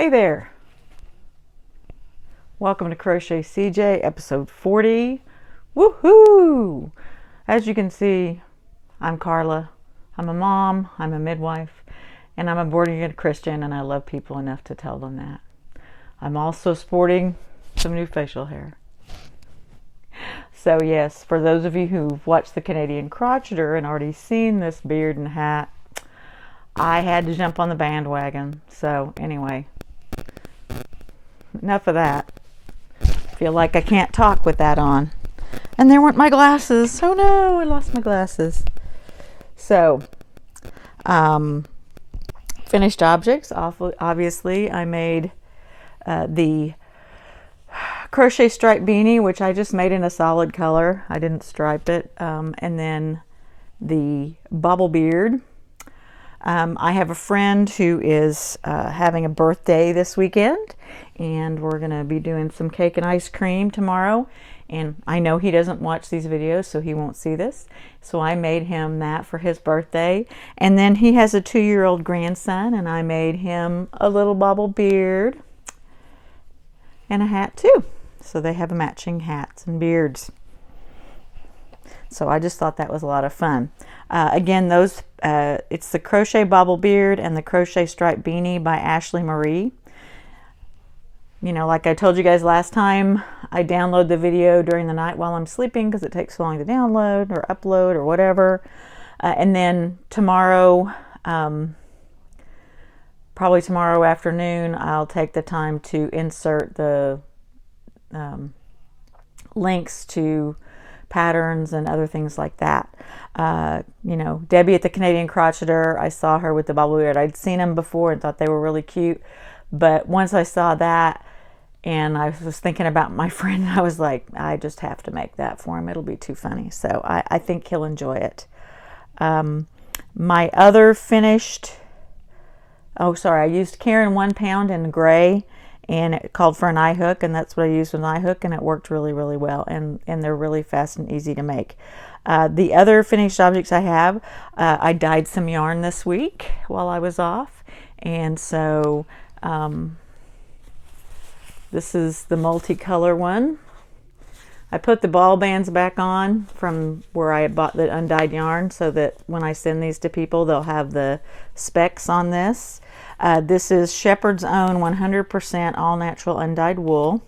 Hey there! Welcome to Crochet CJ episode 40. Woohoo! As you can see, I'm Carla. I'm a mom, I'm a midwife, and I'm a born-again Christian, and I love people enough to tell them that. I'm also sporting some new facial hair. So yes, for those of you who've watched the Canadian Crocheter and already seen this beard and hat, I had to jump on the bandwagon. So anyway, enough of that. Feel like I can't talk with that on. And there weren't my glasses. Oh no, I lost my glasses. So, finished objects. Obviously, I made the crochet stripe beanie, which I just made in a solid color. I didn't stripe it. And then the Bobble beard. I have a friend who is having a birthday this weekend, and we're going to be doing some cake and ice cream tomorrow. And I know he doesn't watch these videos, so he won't see this. So I made him that for his birthday. And then he has a 2-year-old grandson, and I made him a little Bobble beard and a hat too. So they have matching hats and beards. So I just thought that was a lot of fun. Again, those it's the Crochet Bobble Beard and the Crochet Stripe Beanie by Ashley Marie. You know, like I told you guys last time, I download the video during the night while I'm sleeping because it takes so long to download or upload or whatever. And then tomorrow, probably tomorrow afternoon, I'll take the time to insert the links to patterns and other things like that. You know, Debbie at the Canadian Crocheter, I saw her with the Bobble beard. I'd seen them before and thought they were really cute, but once I saw that and I was thinking about my friend, I was like, I just have to make that for him. It'll be too funny. So I think he'll enjoy it. My other finished, I used Karen 1 pound in gray, and it called for an eye hook, and that's what I used with an eye hook, and it worked really, really well, and they're really fast and easy to make. The other finished objects I have, I dyed some yarn this week while I was off, and so this is the multicolor one. I put the ball bands back on from where I had bought the undyed yarn so that when I send these to people, they'll have the specs on this. This is Shepherd's Own 100% all natural undyed wool,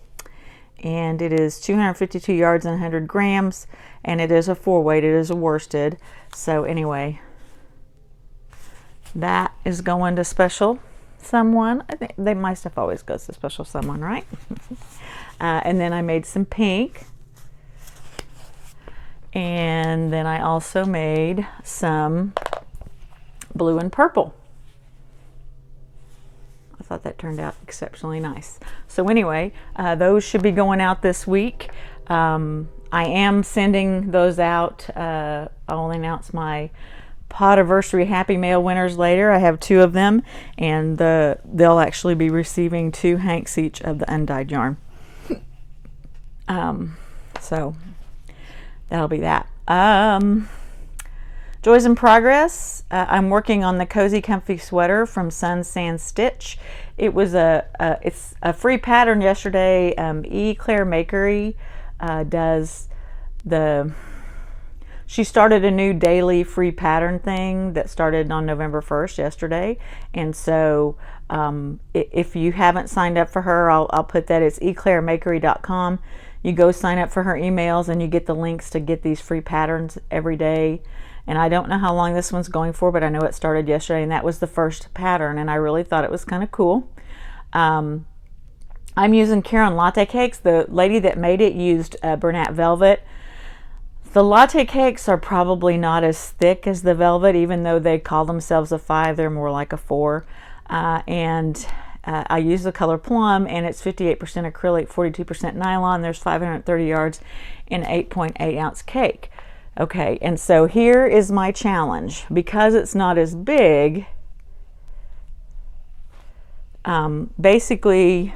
and it is 252 yards and 100 grams, and it is a 4-weight. It is a worsted. So anyway, that is going to special someone. I think my stuff always goes to special someone, right? And then I made some pink, and then I also made some blue and purple. I thought that turned out exceptionally nice. So anyway, those should be going out this week. I am sending those out. I'll announce my Podiversary Happy Mail winners later. I have 2 of them, and they'll actually be receiving 2 hanks each of the undyed yarn. So that'll be that. Joys in progress. I'm working on the Cozy Comfy Sweater from Sun Sand Stitch. It was it's a free pattern yesterday. Claire Makery does she started a new daily free pattern thing that started on November 1st yesterday. And so if you haven't signed up for her, I'll put that. It's eclairemakery.com. You go sign up for her emails and you get the links to get these free patterns every day. And I don't know how long this one's going for, but I know it started yesterday, and that was the first pattern, and I really thought it was kind of cool. I'm using Caron Latte Cakes. The lady that made it used Bernat Velvet. The latte cakes are probably not as thick as the velvet, even though they call themselves a 5. They're more like a 4. I use the color Plum, and it's 58% acrylic, 42% nylon. There's 530 yards in an 8.8 ounce cake. Okay, and so here is my challenge. Because it's not as big, basically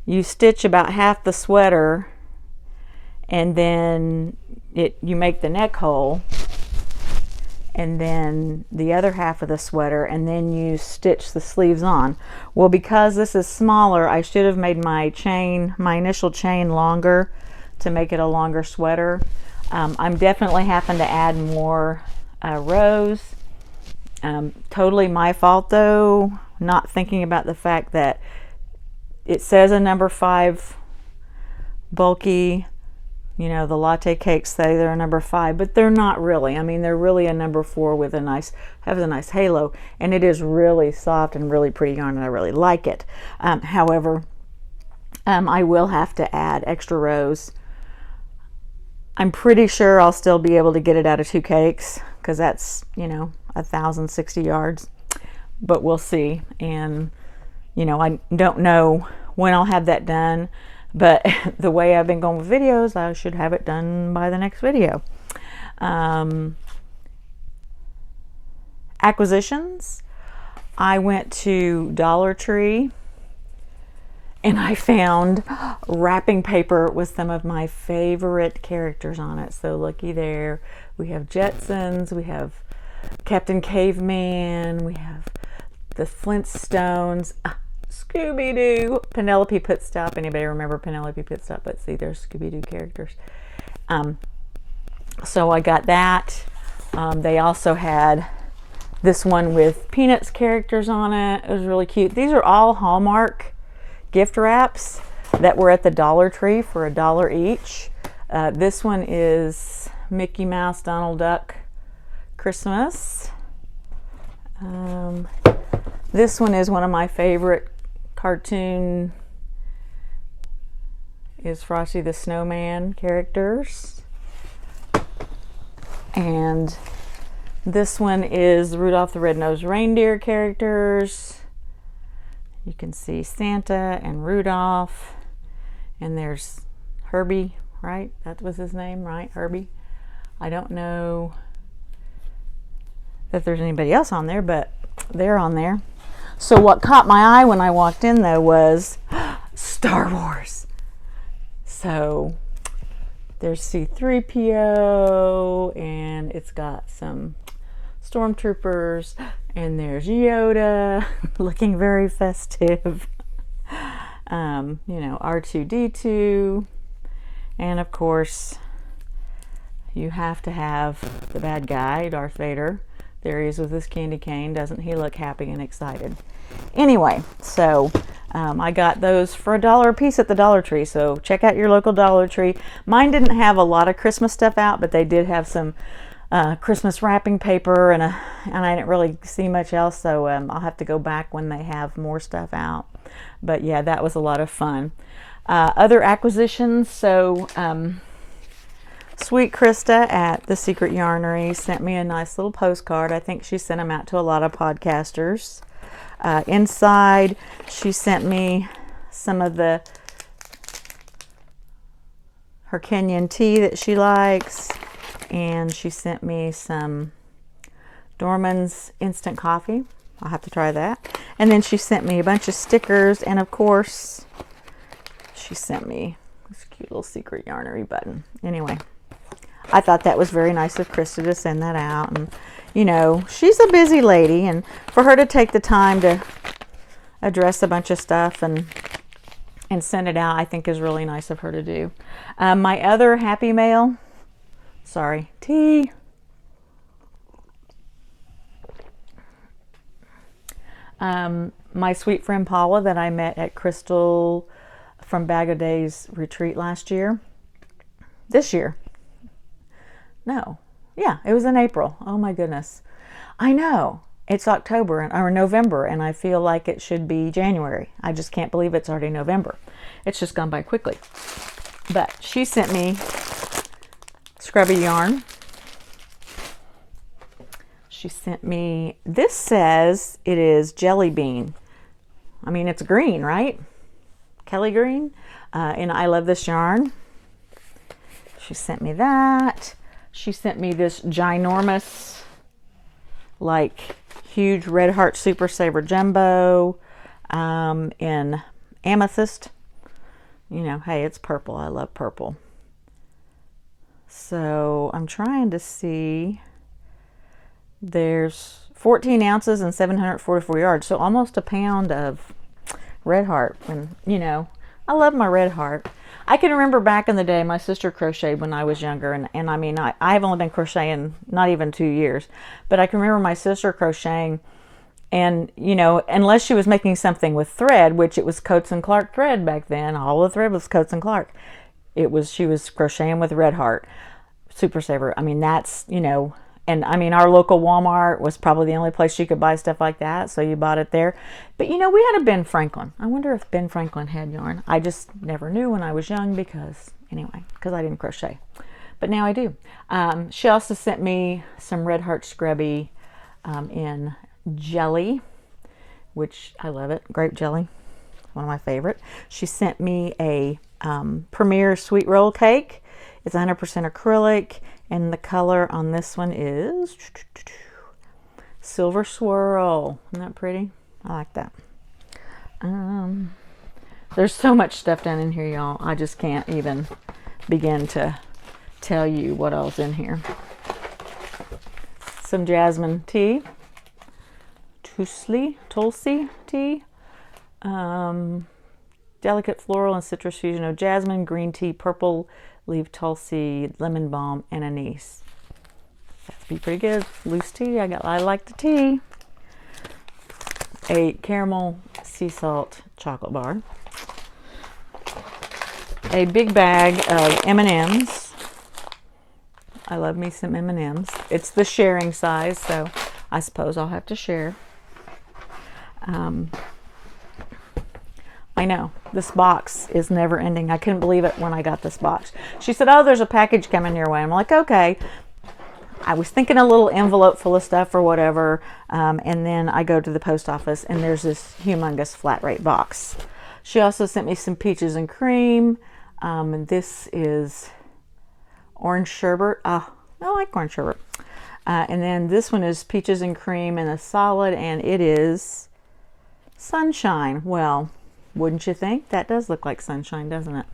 you stitch about half the sweater, and then you make the neck hole, and then the other half of the sweater, and then you stitch the sleeves on. Well, because this is smaller, I should have made my chain, my initial chain, longer to make it a longer sweater. I'm definitely having to add more rows. Totally my fault though, not thinking about the fact that it says a number 5 bulky. You know, the latte cakes say they're a number 5, but they're not really. I mean, they're really a number 4 with a nice, has a nice halo, and it is really soft and really pretty yarn, and I really like it. However, I will have to add extra rows. I'm pretty sure I'll still be able to get it out of 2 cakes, because that's, you know, 1,060 yards, but we'll see. And, you know, I don't know when I'll have that done. But the way I've been going with videos, I should have it done by the next video. Acquisitions. I went to Dollar Tree and I found wrapping paper with some of my favorite characters on it. So looky there. We have Jetsons, we have Captain Caveman, we have the Flintstones. Scooby-Doo, Penelope Pitstop. Anybody remember Penelope Pitstop? Let's see, there's Scooby-Doo characters. So I got that. They also had this one with Peanuts characters on it. It was really cute. These are all Hallmark gift wraps that were at the Dollar Tree for $1 each. This one is Mickey Mouse, Donald Duck, Christmas. This one is one of my favorite cartoon, is Frosty the Snowman characters. And this one is Rudolph the Red-Nosed Reindeer characters. You can see Santa and Rudolph, and there's Herbie, right? That was his name, right? Herbie. I don't know that there's anybody else on there, but they're on there. So what caught my eye when I walked in though was Star Wars. So there's C-3PO, and it's got some stormtroopers, and there's Yoda looking very festive. You know, R2-D2, and of course you have to have the bad guy, Darth Vader. There he is with his candy cane. Doesn't he look happy and excited? Anyway, so I got those for $1 a piece at the Dollar Tree. So check out your local Dollar Tree. Mine didn't have a lot of Christmas stuff out, but they did have some Christmas wrapping paper, and I didn't really see much else. So I'll have to go back when they have more stuff out. But yeah, that was a lot of fun. Other acquisitions. So Sweet Krista at The Secret Yarnery sent me a nice little postcard. I think she sent them out to a lot of podcasters. Inside, she sent me some of her Kenyan tea that she likes, and she sent me some Dorman's instant coffee. I'll have to try that. And then she sent me a bunch of stickers, and of course, she sent me this cute little Secret Yarnery button. Anyway, I thought that was very nice of Krista to send that out. And, you know, she's a busy lady, and for her to take the time to address a bunch of stuff and send it out, I think is really nice of her to do. My other happy mail, tea. My sweet friend Paula that I met at Crystal from Bag of Days retreat this year. No. Yeah, it was in April. Oh my goodness. I know. It's October or November, and I feel like it should be January. I just can't believe it's already November. It's just gone by quickly. But she sent me scrubby yarn. She sent me, this says it is jelly bean. I mean, it's green, right? Kelly green. And I love this yarn. She sent me that. She sent me this ginormous, like, huge Red Heart Super Saver Jumbo in amethyst. You know, hey, it's purple. I love purple. So I'm trying to see. There's 14 ounces and 744 yards, so almost a pound of red heart. And you know, I love my red heart. I can remember back in the day, my sister crocheted when I was younger, and I mean, I've only been crocheting not even 2 years, but I can remember my sister crocheting, and you know, unless she was making something with thread, which it was Coats and Clark thread back then, all the thread was Coats and Clark. She was crocheting with red heart, Super Saver. I mean, that's, you know, and I mean, our local Walmart was probably the only place you could buy stuff like that, so you bought it there. But you know, we had a Ben Franklin. I wonder if Ben Franklin had yarn. I just never knew when I was young because I didn't crochet. But now I do. She also sent me some Red Heart Scrubby in jelly, which I love it. Grape jelly, one of my favorite. She sent me a Premier Sweet Roll Cake. It's 100% acrylic, and the color on this one is Silver Swirl. Isn't that pretty? I like that. There's so much stuff down in here, y'all. I just can't even begin to tell you what else in here. Some jasmine tea, Tulsi tea, delicate floral and citrus fusion of jasmine, green tea, purple leaf tulsi, lemon balm, and anise. That'd be pretty good. Loose tea. I like the tea. A caramel sea salt chocolate bar. A big bag of M&Ms. I love me some M&Ms. It's the sharing size, so I suppose I'll have to share. I know, this box is never ending. I couldn't believe it when I got this box. She said, oh, there's a package coming your way. I'm like, okay. I was thinking a little envelope full of stuff or whatever, and then I go to the post office and there's this humongous flat rate box. She also sent me some peaches and cream, and this is orange sherbet. Oh, I like orange sherbet. And then this one is peaches and cream in a solid, and it is sunshine. Well, wouldn't you think? That does look like sunshine, doesn't it?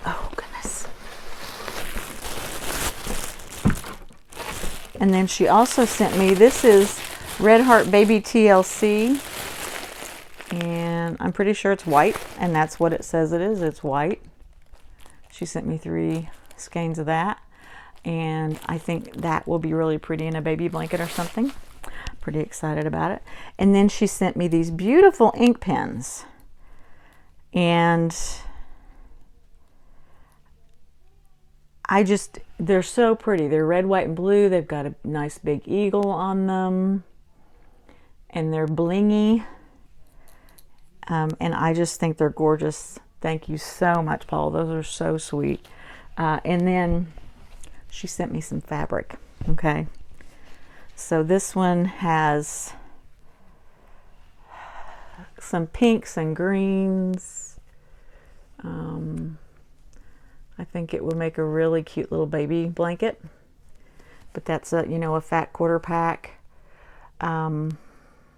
Oh, goodness. And then she also sent me, this is Red Heart Baby TLC. And I'm pretty sure it's white, and that's what it says it is. It's white. She sent me 3 skeins of that. And I think that will be really pretty in a baby blanket or something. Pretty excited about it. And then she sent me these beautiful ink pens. And they're so pretty. They're red, white, and blue. They've got a nice big eagle on them. And they're blingy. And I just think they're gorgeous. Thank you so much, Paul. Those are so sweet. And then she sent me some fabric. Okay. So this one has some pinks and greens. I think it would make a really cute little baby blanket. But that's a fat quarter pack.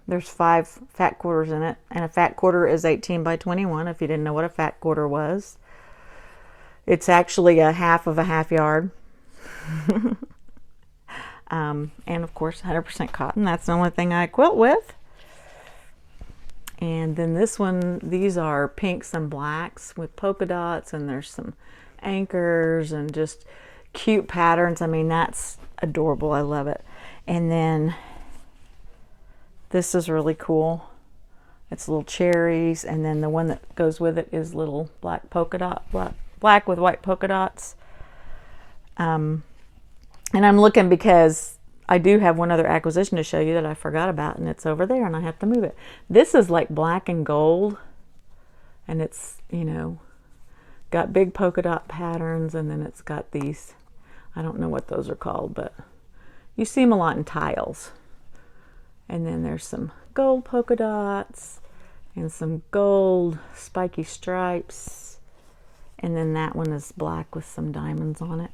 There's 5 fat quarters in it, and a fat quarter is 18 by 21, if you didn't know what a fat quarter was. It's actually a half of a half yard. And of course 100% cotton. That's the only thing I quilt with. And then this one, these are pinks and blacks with polka dots, and there's some anchors and just cute patterns. I mean, that's adorable. I love it. And then this is really cool. It's little cherries, and then the one that goes with it is little black polka dot, black with white polka dots. And I'm looking because I do have one other acquisition to show you that I forgot about, and it's over there, and I have to move it. This is like black and gold, and it's, got big polka dot patterns, and then it's got these, I don't know what those are called, but you see them a lot in tiles. And then there's some gold polka dots and some gold spiky stripes. And then that one is black with some diamonds on it.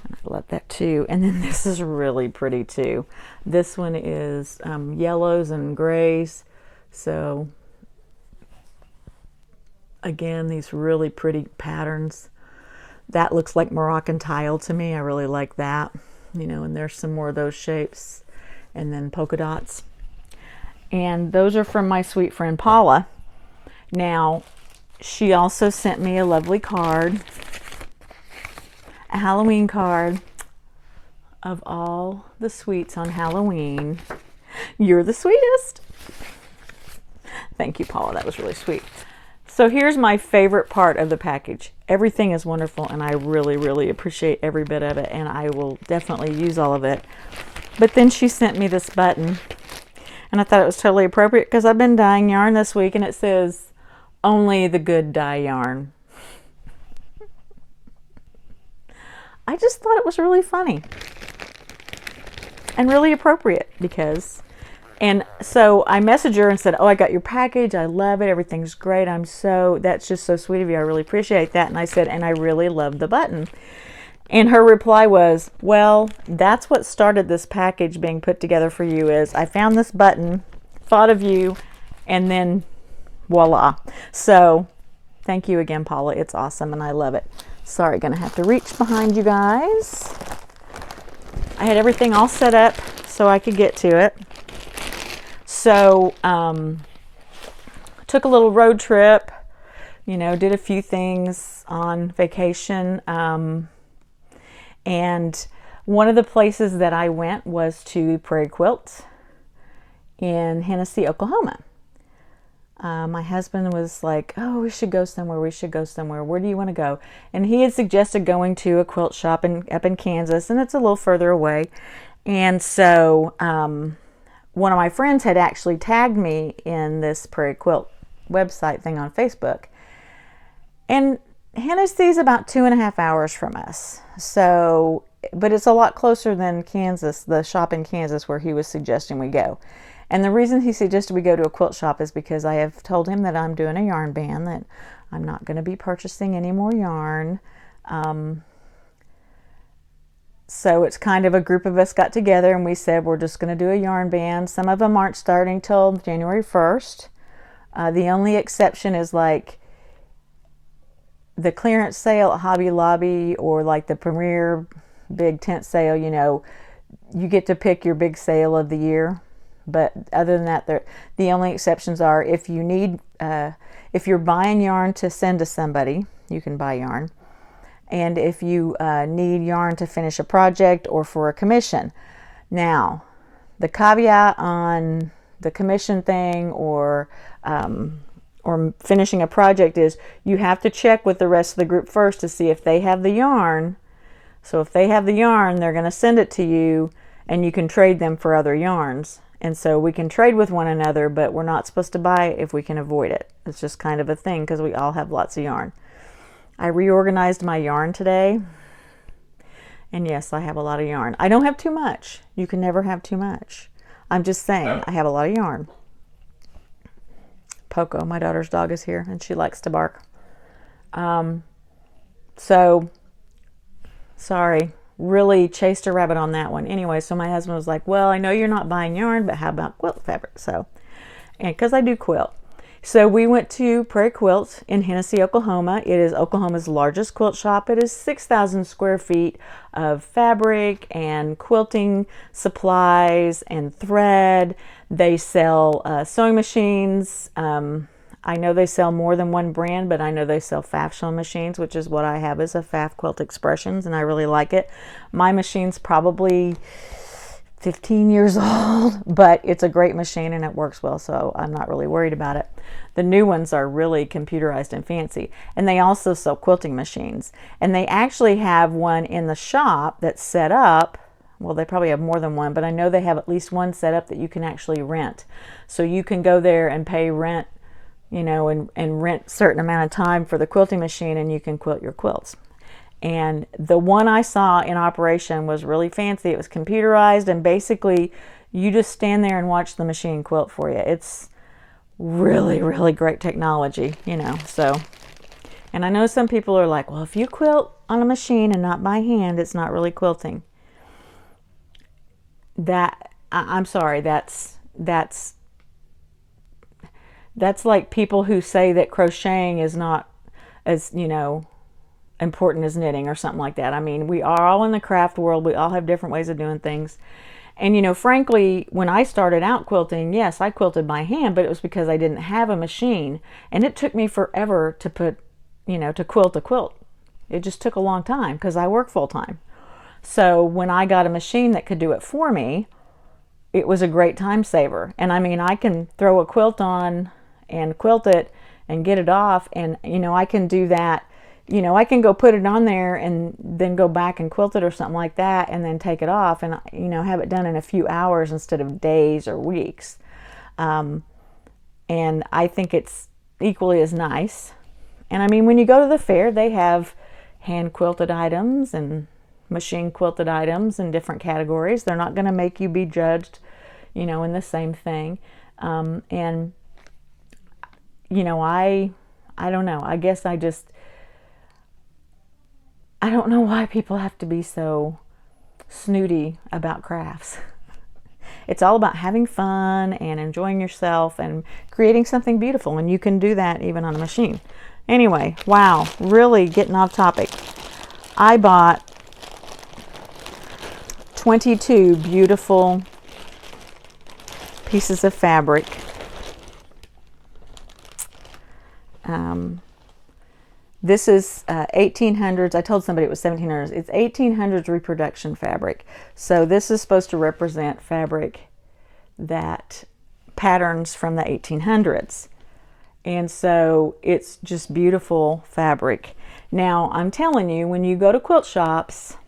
And I love that too. And then this is really pretty too. This one is yellows and grays. So Again, these really pretty patterns. That looks like Moroccan tile to me. I really like that. You know, and there's some more of those shapes. And then polka dots. And those are from my sweet friend Paula. Now, she also sent me a lovely card, a Halloween card of all the sweets on Halloween. You're the sweetest. Thank you, Paula. That was really sweet. So here's my favorite part of the package. Everything is wonderful, and I really, really appreciate every bit of it, and I will definitely use all of it. But then she sent me this button, and I thought it was totally appropriate because I've been dyeing yarn this week, and it says, "Only the good dye yarn." I just thought it was really funny and really appropriate because, and so I messaged her and said, "Oh, I got your package. I love it. Everything's great. That's just so sweet of you. I really appreciate that." And I said, "And I really love the button." And her reply was, "Well, that's what started this package being put together for you is I found this button, thought of you, and then voila." So thank you again, Paula. It's awesome and I love it. Sorry, gonna have to reach behind you guys. I had everything all set up so I could get to it. So took a little road trip, you know, did a few things on vacation. And one of the places that I went was to Prairie Quilt in Hennessy, Oklahoma. My husband was like, "Oh, we should go somewhere. We should go somewhere. Where do you want to go?" And he had suggested going to a quilt shop up in Kansas, and it's a little further away. And so one of my friends had actually tagged me in this Prairie Quilt website thing on Facebook. And Hennessy's about 2.5 hours from us. So, but it's a lot closer than Kansas, the shop in Kansas where he was suggesting we go. And the reason he suggested we go to a quilt shop is because I have told him that I'm doing a yarn ban, that I'm not going to be purchasing any more yarn. So it's kind of a group of us got together and we said we're just going to do a yarn ban. Some of them aren't starting till January 1st. The only exception is like the clearance sale at Hobby Lobby or like the premier big tent sale. You know, you get to pick your big sale of the year. But other than that, the only exceptions are if you need, if you're buying yarn to send to somebody, you can buy yarn. And if you need yarn to finish a project or for a commission. Now, the caveat on the commission thing or finishing a project is you have to check with the rest of the group first to see if they have the yarn. So if they have the yarn, they're going to send it to you and you can trade them for other yarns. And so we can trade with one another, but we're not supposed to buy it if we can avoid it. It's just kind of a thing because we all have lots of yarn. I reorganized my yarn today. And yes, I have a lot of yarn. I don't have too much. You can never have too much. I'm just saying, I have a lot of yarn. Poco, my daughter's dog, is here and she likes to bark. So, sorry. Really chased a rabbit on that one. Anyway, so my husband was like, "Well, I know you're not buying yarn, but how about quilt fabric?" So, and because I do quilt. So we went to Prairie Quilt in Hennessy, Oklahoma. It is Oklahoma's largest quilt shop. It is 6,000 square feet of fabric and quilting supplies and thread. They sell sewing machines. I know they sell more than one brand, but I know they sell Pfaff sewing machines, which is what I have, is a Pfaff Quilt Expressions, and I really like it. My machine's probably 15 years old, but it's a great machine and it works well, so I'm not really worried about it. The new ones are really computerized and fancy, and they also sell quilting machines. And they actually have one in the shop that's set up. Well, they probably have more than one, but I know they have at least one set up that you can actually rent. So you can go there and pay rent, you know, and rent a certain amount of time for the quilting machine, and you can quilt your quilts. And the one I saw in operation was really fancy. It was computerized, and basically you just stand there and watch the machine quilt for you. It's really, really great technology, you know. So, and I know some people are like, "Well, if you quilt on a machine and not by hand, it's not really quilting." I'm sorry, that's That's like people who say that crocheting is not as, you know, important as knitting or something like that. I mean, we are all in the craft world. We all have different ways of doing things. And, you know, frankly, when I started out quilting, yes, I quilted by hand, but it was because I didn't have a machine. And it took me forever to put, you know, to quilt a quilt. It just took a long time because I work full time. So when I got a machine that could do it for me, it was a great time saver. And I mean, I can throw a quilt on and quilt it and get it off. And, you know, I can do that. You know, I can go put it on there and then go back and quilt it or something like that and then take it off and, you know, have it done in a few hours instead of days or weeks. And I think it's equally as nice. And I mean, when you go to the fair, they have hand quilted items and machine quilted items in different categories. They're not going to make you be judged, you know, in the same thing. And, you know, I don't know. I guess I don't know why people have to be so snooty about crafts. It's all about having fun and enjoying yourself and creating something beautiful, and you can do that even on a machine. Anyway, wow, really getting off topic. I bought 22 beautiful pieces of fabric. This is 1800s. I told somebody it was 1700s. It's 1800s reproduction fabric. So this is supposed to represent fabric that patterns from the 1800s. And so it's just beautiful fabric. Now, I'm telling you, when you go to quilt shops,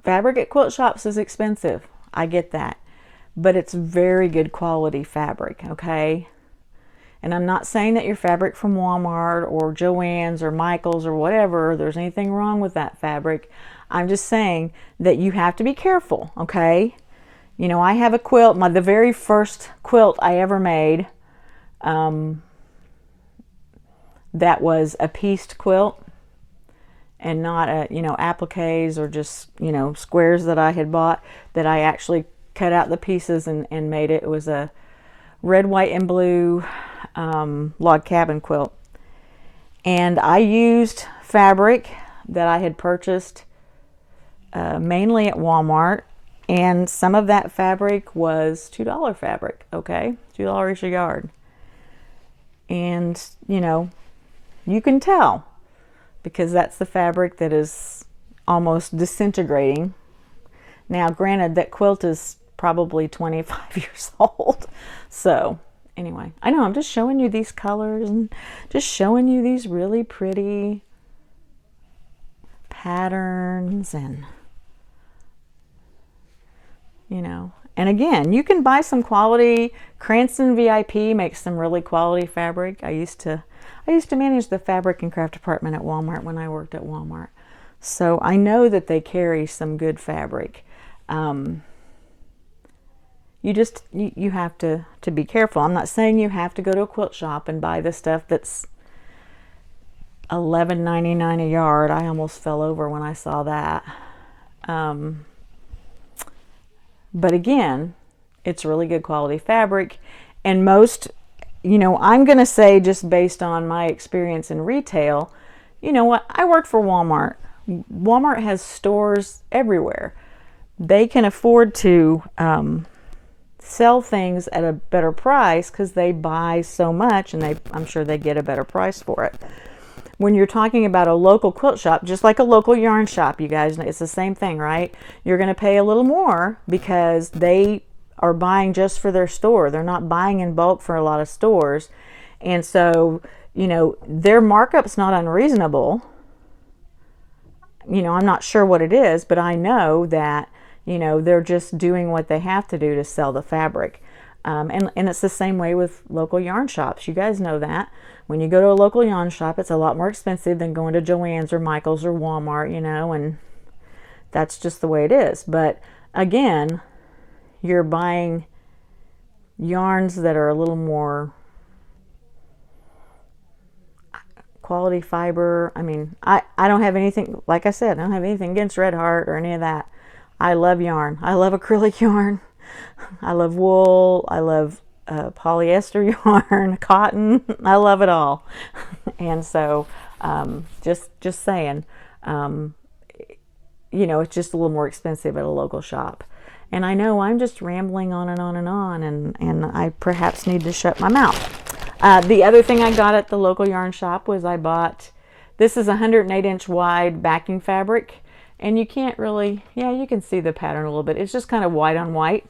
fabric at quilt shops is expensive. I get that. But it's very good quality fabric, okay? And I'm not saying that your fabric from Walmart or Joann's or Michael's or whatever, there's anything wrong with that fabric. I'm just saying that you have to be careful, okay? You know, I have a quilt, the very first quilt I ever made, that was a pieced quilt and not a, you know, appliques or just, you know, squares that I had bought, that I actually cut out the pieces and made it. It was a red, white, and blue log cabin quilt. And I used fabric that I had purchased mainly at Walmart, and some of that fabric was $2 fabric, okay? $2 a yard. And, you know, you can tell because that's the fabric that is almost disintegrating. Now, granted, that quilt is probably 25 years old. So, anyway, I know I'm just showing you these colors and just showing you these really pretty patterns and, you know, and again, you can buy some quality. Cranston VIP makes some really quality fabric. I used to manage the fabric and craft department at Walmart when I worked at Walmart. So I know that they carry some good fabric. You have to be careful. I'm not saying you have to go to a quilt shop and buy the stuff that's $11.99 a yard. I almost fell over when I saw that. But again, it's really good quality fabric. And most, you know, I'm going to say, just based on my experience in retail, you know what? I worked for Walmart. Walmart has stores everywhere. They can afford to sell things at a better price because they buy so much, and I'm sure they get a better price for it. When you're talking about a local quilt shop, just like a local yarn shop, you guys, it's the same thing, right? You're going to pay a little more because they are buying just for their store. They're not buying in bulk for a lot of stores. And so, you know, their markup's not unreasonable. You know, I'm not sure what it is, but I know that, you know, they're just doing what they have to do to sell the fabric. And it's the same way with local yarn shops. You guys know that. When you go to a local yarn shop, it's a lot more expensive than going to Joann's or Michael's or Walmart, you know, and that's just the way it is. But again, you're buying yarns that are a little more quality fiber. I mean, I don't have anything, like I said, I don't have anything against Red Heart or any of that. I love yarn. I love acrylic yarn. I love wool. I love polyester yarn, cotton. I love it all. And so just saying, you know, it's just a little more expensive at a local shop. And I know I'm just rambling on and on and on, and I perhaps need to shut my mouth. The other thing I got at the local yarn shop was I bought, this is 108-inch wide backing fabric, and you can't really, yeah, you can see the pattern a little bit. It's just kind of white on white,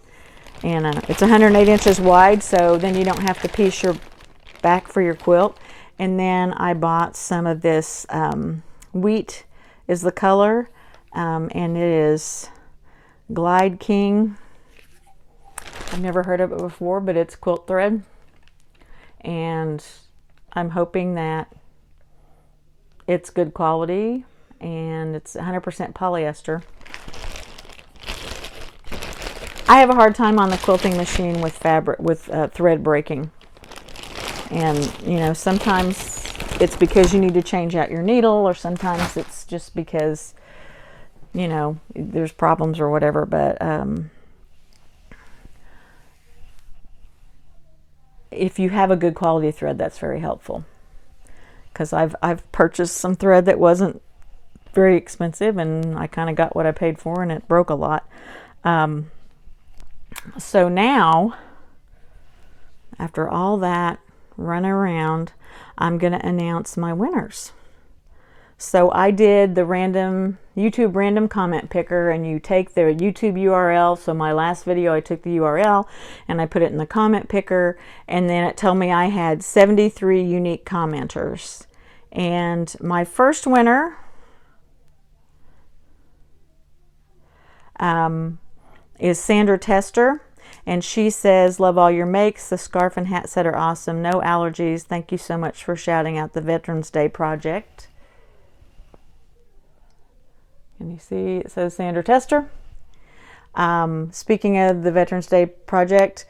and it's 108 inches wide, so then you don't have to piece your back for your quilt. And then I bought some of this wheat is the color, and it is Glide King. I've never heard of it before, but it's quilt thread, and I'm hoping that it's good quality, and it's 100% polyester. I have a hard time on the quilting machine with fabric, with thread breaking. And, you know, sometimes it's because you need to change out your needle, or sometimes it's just because, you know, there's problems or whatever. But if you have a good quality thread, that's very helpful. Because I've purchased some thread that wasn't very expensive, and I kind of got what I paid for, and it broke a lot. So now, after all that run around, I'm going to announce my winners. So I did the YouTube random comment picker, and you take the YouTube URL. So my last video, I took the URL and I put it in the comment picker, and then it told me I had 73 unique commenters. And my first winner is Sandratester, and she says, love all your makes. The scarf and hat set are awesome. No allergies. Thank you so much for shouting out the Veterans Day project. Can you see it says Sandratester? Speaking of the Veterans Day project,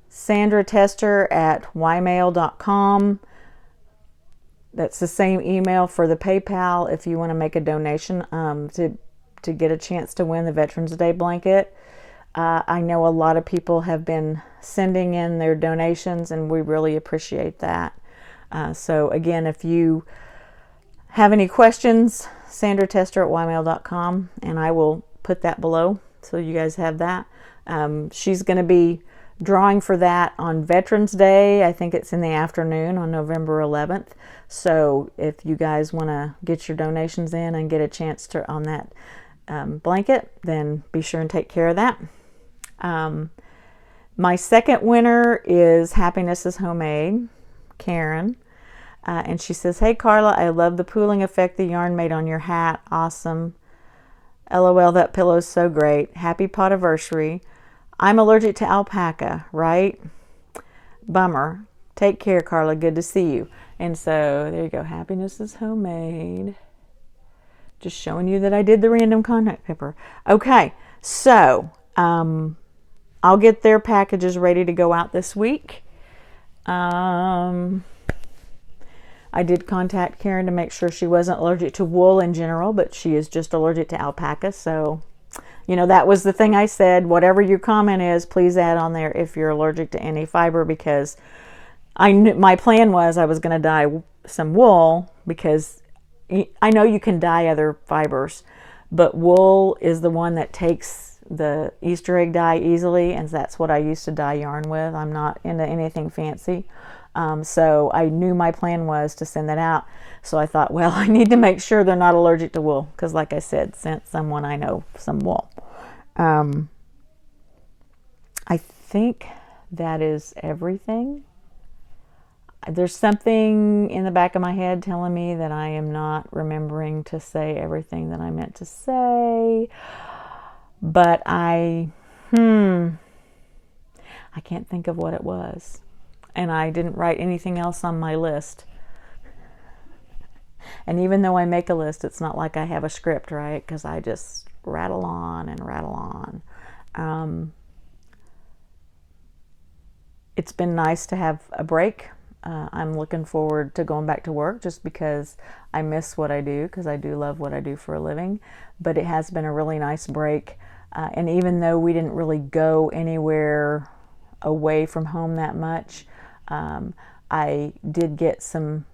Sandratester at ymail.com. That's the same email for the PayPal if you want to make a donation to get a chance to win the Veterans Day blanket. I know a lot of people have been sending in their donations, and we really appreciate that. So again, if you have any questions, Sandratester at ymail.com, and I will put that below so you guys have that. She's going to be drawing for that on Veterans Day. I think it's in the afternoon on November 11th. So if you guys want to get your donations in and get a chance to on that blanket, then be sure and take care of that. My second winner is Happiness is Homemade, Karen. And she says, hey Carla, I love the pooling effect the yarn made on your hat. Awesome. LOL, that pillow's so great. Happy Potiversary. I'm allergic to alpaca, right? Bummer. Take care, Carla. Good to see you. And so there you go. Happiness is Homemade. Just showing you that I did the random contact paper. Okay, so I'll get their packages ready to go out this week. I did contact Karen to make sure she wasn't allergic to wool in general, but she is just allergic to alpaca. So, you know, that was the thing I said. Whatever your comment is, please add on there if you're allergic to any fiber, because my plan was I was going to dye some wool, because I know you can dye other fibers, but wool is the one that takes the Easter egg dye easily, and that's what I used to dye yarn with. I'm not into anything fancy. So I knew my plan was to send that out. So I thought, well, I need to make sure they're not allergic to wool, because like I said, sent someone I know some wool. I think that is everything. There's something in the back of my head telling me that I am not remembering to say everything that I meant to say, but I can't think of what it was. And I didn't write anything else on my list. And even though I make a list, it's not like I have a script, right? Because I just rattle on and rattle on. It's been nice to have a break. I'm looking forward to going back to work, just because I miss what I do, because I do love what I do for a living. But it has been a really nice break. And even though we didn't really go anywhere away from home that much, I did get some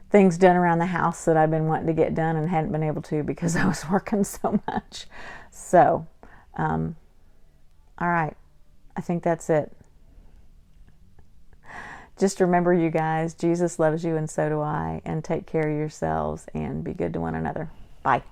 things done around the house that I've been wanting to get done and hadn't been able to because I was working so much. So, all right, I think that's it. Just remember, you guys, Jesus loves you and so do I, and take care of yourselves and be good to one another. Bye.